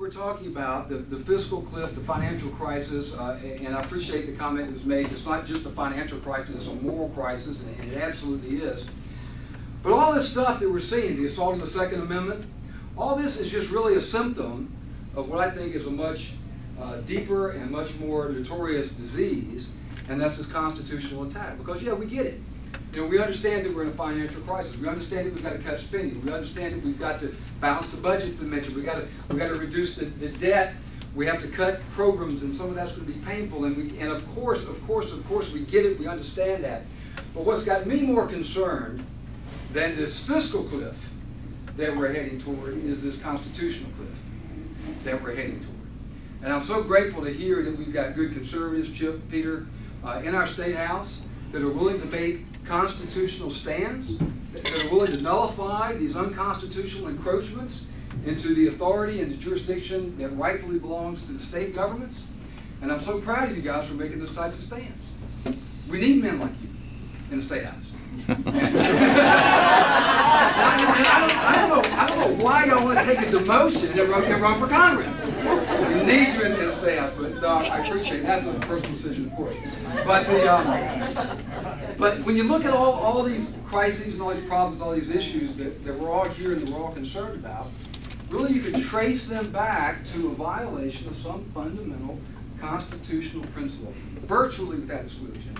we're talking about, the fiscal cliff, the financial crisis, and I appreciate the comment that was made. It's not just a financial crisis, it's a moral crisis, and it absolutely is. But all this stuff that we're seeing, the assault on the Second Amendment, all this is just really a symptom of what I think is a much deeper and much more notorious disease, and that's this constitutional attack. Because, yeah, we get it. You know, we understand that we're in a financial crisis. We understand that we've got to cut spending. We understand that we've got to balance the budget we mentioned. We've got to reduce the debt. We have to cut programs, and some of that's going to be painful. And of course, we get it. We understand that. But what's got me more concerned than this fiscal cliff that we're heading toward is this constitutional cliff that we're heading toward. And I'm so grateful to hear that we've got good conservatives, Chip, Peter, in our State House that are willing to make constitutional stands, that are willing to nullify these unconstitutional encroachments into the authority and the jurisdiction that rightfully belongs to the state governments. And I'm so proud of you guys for making those types of stands. We need men like you in the State House. I don't know why y'all want to take a demotion and run for Congress. We need you in the State House, but I appreciate it. That's a personal decision, of course. But when you look at all these crises and all these problems, all these issues that we're all here and that we're all concerned about, really you can trace them back to a violation of some fundamental constitutional principle, virtually without exclusion.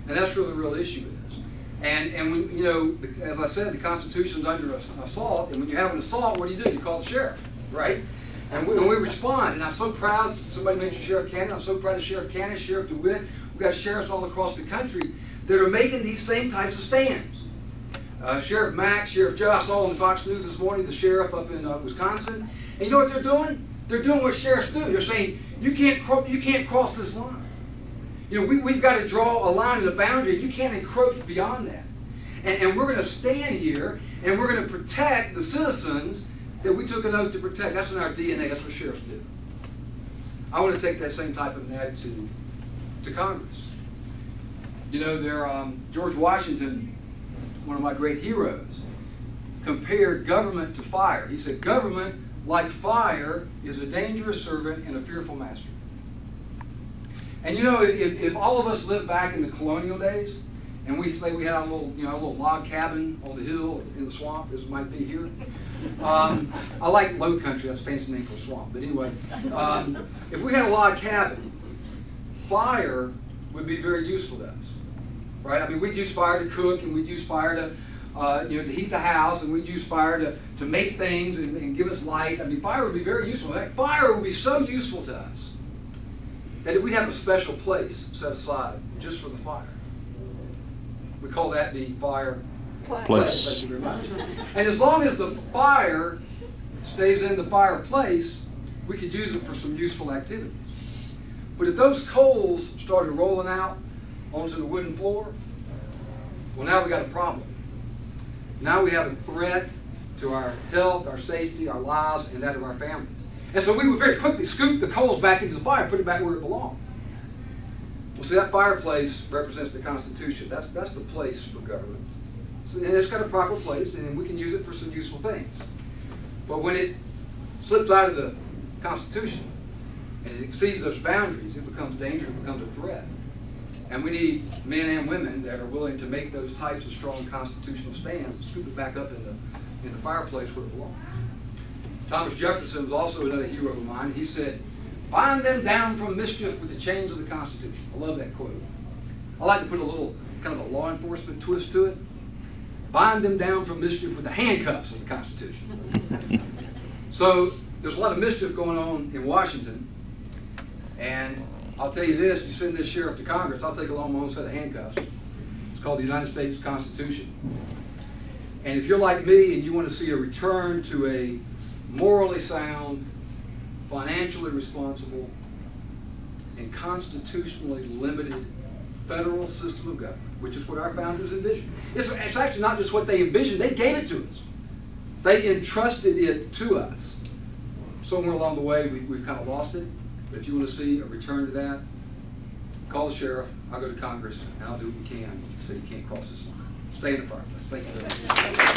And that's really the real issue is. And when, you know, as I said, the Constitution is under assault, and when you have an assault, what do? You call the sheriff, right? And we respond, and I'm so proud. Somebody mentioned Sheriff Cannon. I'm so proud of Sheriff Cannon, Sheriff DeWitt. We've got sheriffs all across the country that are making these same types of stands. Sheriff Mack, Sheriff Joe, I saw on Fox News this morning, the sheriff up in Wisconsin. And you know what they're doing? They're doing what sheriffs do. They're saying, you can't cross this line. You know, we've got to draw a line and a boundary. You can't encroach beyond that. And we're going to stand here, and we're going to protect the citizens that we took an oath to protect. That's in our DNA. That's what sheriffs do. I want to take that same type of an attitude to Congress. You know, George Washington, one of my great heroes, compared government to fire. He said, government, like fire, is a dangerous servant and a fearful master. And you know, if all of us lived back in the colonial days, and we say we had a little log cabin on the hill in the swamp, as it might be here. I like low country, that's a fancy name for a swamp. But anyway, if we had a log cabin, fire would be very useful to us, right? I mean, we'd use fire to cook, and we'd use fire to to heat the house, and we'd use fire to make things and give us light. I mean, fire would be very useful. In fact, fire would be so useful to us that we'd have a special place set aside just for the fire. We call that the fire place. Thank you very much. And as long as the fire stays in the fireplace, we could use it for some useful activities. But if those coals started rolling out onto the wooden floor, well, now we got a problem. Now we have a threat to our health, our safety, our lives, and that of our families. And so we would very quickly scoop the coals back into the fire, put it back where it belonged. Well, see, that fireplace represents the Constitution. That's the place for government. So, and it's got a proper place, and we can use it for some useful things. But when it slips out of the Constitution and it exceeds those boundaries, it becomes dangerous, it becomes a threat. And we need men and women that are willing to make those types of strong constitutional stands and scoop it back up in the fireplace where it belongs. Thomas Jefferson was also another hero of mine. He said, bind them down from mischief with the chains of the Constitution. I love that quote. I like to put a little kind of a law enforcement twist to it. Bind them down from mischief with the handcuffs of the Constitution. So there's a lot of mischief going on in Washington. And I'll tell you this, you send this sheriff to Congress, I'll take along my own set of handcuffs. It's called the United States Constitution. And if you're like me and you want to see a return to a morally sound, financially responsible, and constitutionally limited federal system of government, which is what our founders envisioned. It's actually not just what they envisioned, they gave it to us. They entrusted it to us. Somewhere along the way, we've kind of lost it. But if you want to see a return to that, call the sheriff, I'll go to Congress, and I'll do what we can so you can't cross this line. Stay in the fireplace. Thank you very much.